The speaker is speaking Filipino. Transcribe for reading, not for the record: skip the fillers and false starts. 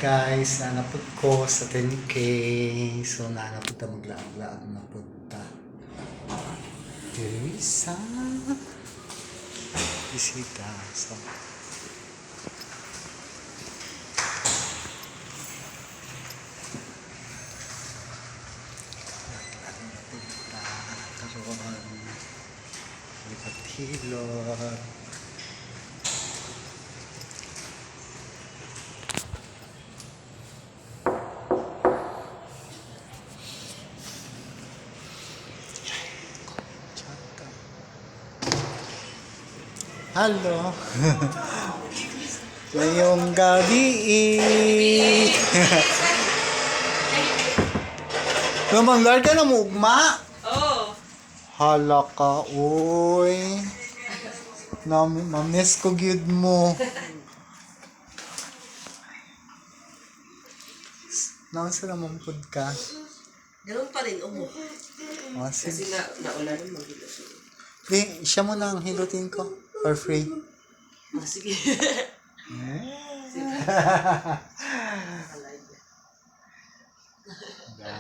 Guys, nanapod ko sa 10K. So, nanapod na maglaag-laag na punta. Teresa. Bisita. So, punta. Karoon. Likat hilot. Halo. Ngayong gabi. Namanglar ka na mugma? Oo. Hala ka, uy. Mamiss ko gyud mo. Nasa naman pod ka? Ganun pa rin, umo. Oh, Kasi sige. naula nung mag-ilo siya. Siya mo na ang hilutin ko. For free. Oh, sige. Da.